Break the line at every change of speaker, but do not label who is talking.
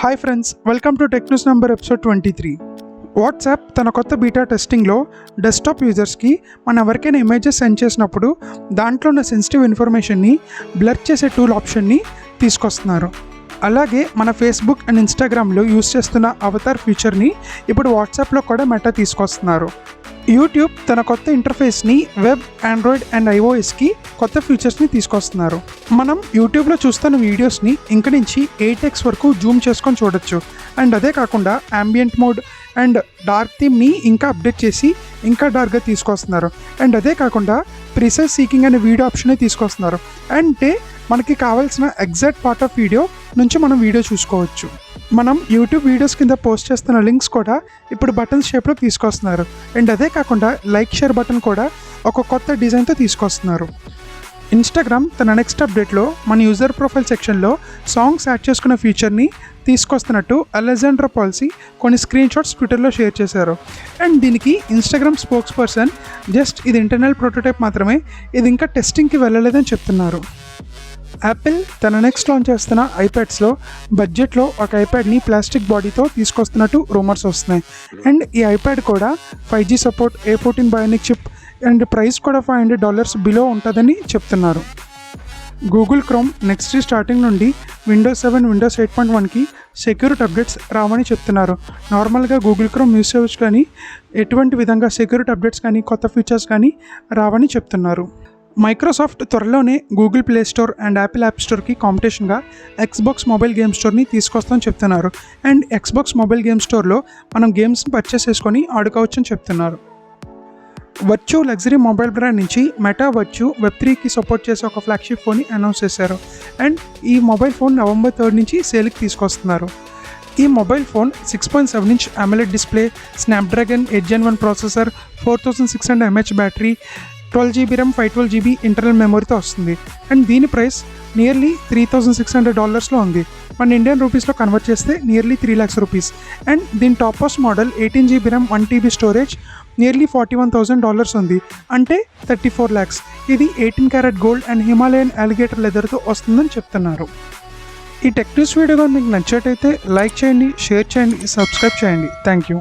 Hi friends, welcome to tech news number episode 23. WhatsApp తన కొత్త beta టెస్టింగ్లో desktop యూజర్స్కి మనం ఎవరికైనా ఇమేజెస్ సెండ్ చేసినప్పుడు దాంట్లో ఉన్న సెన్సిటివ్ ఇన్ఫర్మేషన్ని బ్లర్ చేసే టూల్ ఆప్షన్ని తీసుకొస్తున్నారు. అలాగే మన ఫేస్బుక్ అండ్ ఇన్స్టాగ్రామ్లో యూస్ చేస్తున్న అవతార్ ఫీచర్ని ఇప్పుడు వాట్సాప్లో కూడా మెటా తీసుకొస్తున్నారు. యూట్యూబ్ తన కొత్త ఇంటర్ఫేస్ని వెబ్, ఆండ్రాయిడ్ అండ్ ఐఓఎస్కి కొత్త ఫీచర్స్ని తీసుకొస్తున్నారు. మనం యూట్యూబ్లో చూస్తున్న వీడియోస్ని ఇంక నుంచి 8x వరకు జూమ్ చేసుకొని చూడొచ్చు. అండ్ అదే కాకుండా ambient మోడ్ అండ్ డార్క్ థీమ్ని ఇంకా అప్డేట్ చేసి ఇంకా డార్క్గా తీసుకొస్తున్నారు. అండ్ అదే కాకుండా ప్రిసైజ్ సీకింగ్ అనే వీడియో ఆప్షన్ని తీసుకొస్తున్నారు. అంటే మనకి కావాల్సిన ఎగ్జాక్ట్ పార్ట్ ఆఫ్ వీడియో నుంచి మనం వీడియో చూసుకోవచ్చు. మనం యూట్యూబ్ వీడియోస్ కింద పోస్ట్ చేస్తున్న లింక్స్ కూడా ఇప్పుడు బటన్స్ షేప్లో తీసుకొస్తున్నారు. అండ్ అదే కాకుండా లైక్ షేర్ బటన్ కూడా ఒక కొత్త డిజైన్తో తీసుకొస్తున్నారు. ఇన్స్టాగ్రామ్ తన నెక్స్ట్ అప్డేట్లో మన యూజర్ ప్రొఫైల్ సెక్షన్లో సాంగ్స్ యాడ్ చేసుకున్న ఫీచర్ని తీసుకొస్తున్నట్టు అలెగ్జాండ్రా పాలసీ కొన్ని స్క్రీన్ షాట్స్ ట్విట్టర్లో షేర్ చేశారు. అండ్ దీనికి ఇన్స్టాగ్రామ్ స్పోక్స్ పర్సన్ జస్ట్ ఇది ఇంటర్నల్ ప్రోటోటైప్ మాత్రమే, ఇది ఇంకా టెస్టింగ్కి వెళ్ళలేదని చెప్తున్నారు. యాపిల్ తన నెక్స్ట్ లాంచ్ చేస్తున్న ఐప్యాడ్స్లో బడ్జెట్లో ఒక ఐప్యాడ్ని ప్లాస్టిక్ బాడీతో తీసుకొస్తున్నట్టు రూమర్స్ వస్తున్నాయి. అండ్ ఈ ఐప్యాడ్ కూడా 5G support, A14 bionic chip and price కూడా $500 బిలో ఉంటుందని చెప్తున్నారు. గూగుల్ క్రోమ్ నెక్స్ట్ స్టార్టింగ్ నుండి విండోస్ 7, విండోస్ 8.1కి సెక్యూరిటీ అప్డేట్స్ రావని చెప్తున్నారు. నార్మల్గా గూగుల్ క్రోమ్ యూస్ చేయవచ్చు, కానీ ఎటువంటి విధంగా సెక్యూరిటీ అప్డేట్స్ కానీ కొత్త ఫీచర్స్ కానీ రావని చెప్తున్నారు. మైక్రోసాఫ్ట్ త్వరలోనే Google play store and Apple app స్టోర్కి కాంపిటీషన్గా ఎక్స్బాక్స్ మొబైల్ గేమ్ స్టోర్ని తీసుకొస్తామని చెప్తున్నారు. అండ్ ఎక్స్బాక్స్ మొబైల్ గేమ్ స్టోర్లో మనం గేమ్స్ని పర్చేస్ చేసుకొని ఆడుకోవచ్చు అని చెప్తున్నారు. వర్చు లగ్జరీ మొబైల్ బ్రాండ్ నుంచి మెటా వర్చు Web3కి సపోర్ట్ చేసే ఒక ఫ్లాగ్షిప్ ఫోన్ని అనౌన్స్ చేశారు. అండ్ ఈ మొబైల్ ఫోన్ November 3 నుంచి సేల్కి తీసుకొస్తున్నారు. ఈ mobile phone 6.7 inch AMOLED display, Snapdragon 8 Gen 1 processor, 4600 mAh battery, 12GB RAM, 512GB internal మెమరీతో వస్తుంది. అండ్ దీని ప్రైస్ నియర్లీ $3,600లో ఉంది. మన ఇండియన్ రూపీస్లో కన్వర్ట్ చేస్తే నియర్లీ 3 lakhs రూపీస్. అండ్ దీని top most model 18GB RAM, 1TB storage, nearly $41,000 ఉంది, అంటే 34 lakhs. ఇది 18 karat gold and Himalayan alligator లెదర్తో వస్తుందని చెప్తున్నారు. ఈ టెక్ న్యూస్ వీడియో మీకు నచ్చినట్టయితే లైక్ చేయండి, షేర్ చేయండి, సబ్స్క్రైబ్ చేయండి. Thank you.